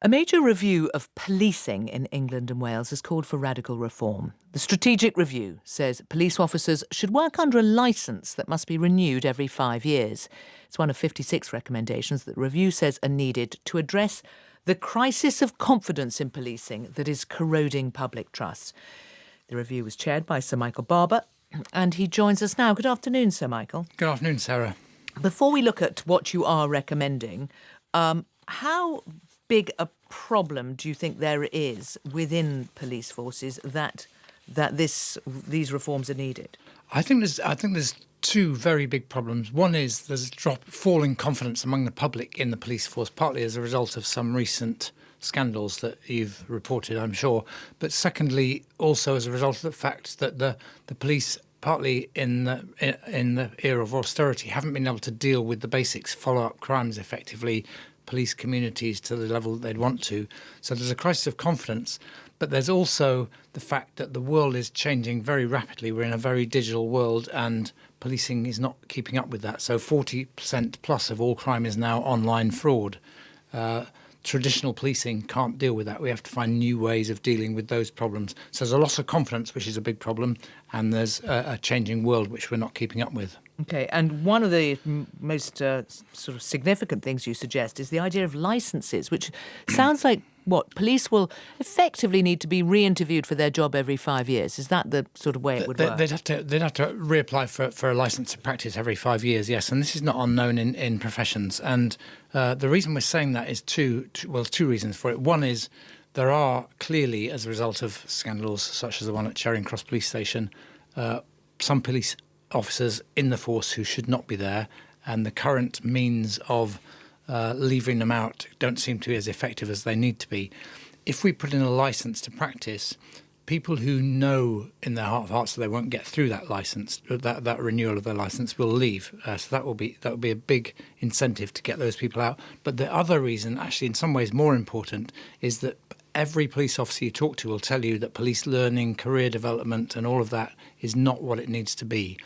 A major review of policing in England and Wales has called for radical reform. The Strategic Review says police officers should work under a licence that must be renewed every 5 years. It's one of 56 recommendations that the review says are needed to address the crisis of confidence in policing that is corroding public trust. The review was chaired by Sir Michael Barber, and he joins us now. Good afternoon, Sir Michael. Good afternoon, Sarah. Before we look at what you are recommending, how big a problem do you think there is within police forces that these reforms are needed? I think there's two very big problems. One is there's a falling confidence among the public in the police force, partly as a result of some recent scandals that you've reported, I'm sure. But secondly, also as a result of the fact that the police, partly in the era of austerity, haven't been able to deal with the basics, follow up crimes effectively, police communities to the level that they'd want to. So there's a crisis of confidence, but there's also the fact that the world is changing very rapidly. We're in a very digital world and policing is not keeping up with that. So 40% plus of all crime is now online fraud. Traditional policing can't deal with that. We have to find new ways of dealing with those problems. So there's a loss of confidence, which is a big problem, and there's a changing world which we're not keeping up with. OK, and one of the most sort of significant things you suggest is the idea of licences, which sounds like, police will effectively need to be re-interviewed for their job every 5 years. Is that the sort of way it would work? They'd have to reapply for a licence to practice every 5 years, yes, and this is not unknown in professions. And the reason we're saying that is two reasons for it. One is there are clearly, as a result of scandals such as the one at Charing Cross Police Station, some police officers in the force who should not be there, and the current means of leaving them out don't seem to be as effective as they need to be. If we put in a licence to practice, people who know in their heart of hearts that they won't get through that licence, that renewal of their licence, will leave. So that will be a big incentive to get those people out. But the other reason, actually in some ways more important, is that every police officer you talk to will tell you that police learning, career development and all of that is not what it needs to be.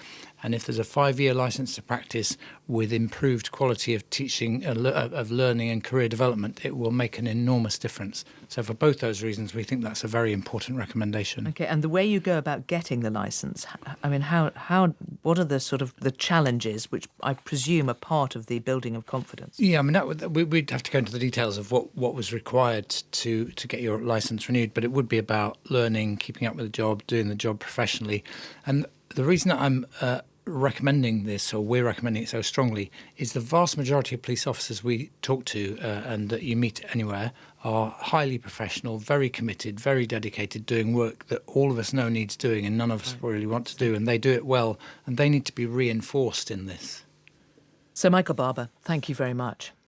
And if there's a 5-year licence to practice with improved quality of teaching, of learning and career development, it will make an enormous difference. So for both those reasons, we think that's a very important recommendation. OK, and the way you go about getting the licence, I mean, what are the sort of the challenges, which I presume are part of the building of confidence? Yeah, I mean, we'd have to go into the details of what was required to get your licence renewed, but it would be about learning, keeping up with the job, doing the job professionally. And the reason that I'm recommending this, or we're recommending it so strongly, is the vast majority of police officers we talk to and that you meet anywhere are highly professional, very committed, very dedicated, doing work that all of us know needs doing and none of us really want to do, and they do it well, and they need to be reinforced in this. So, Michael Barber, thank you very much.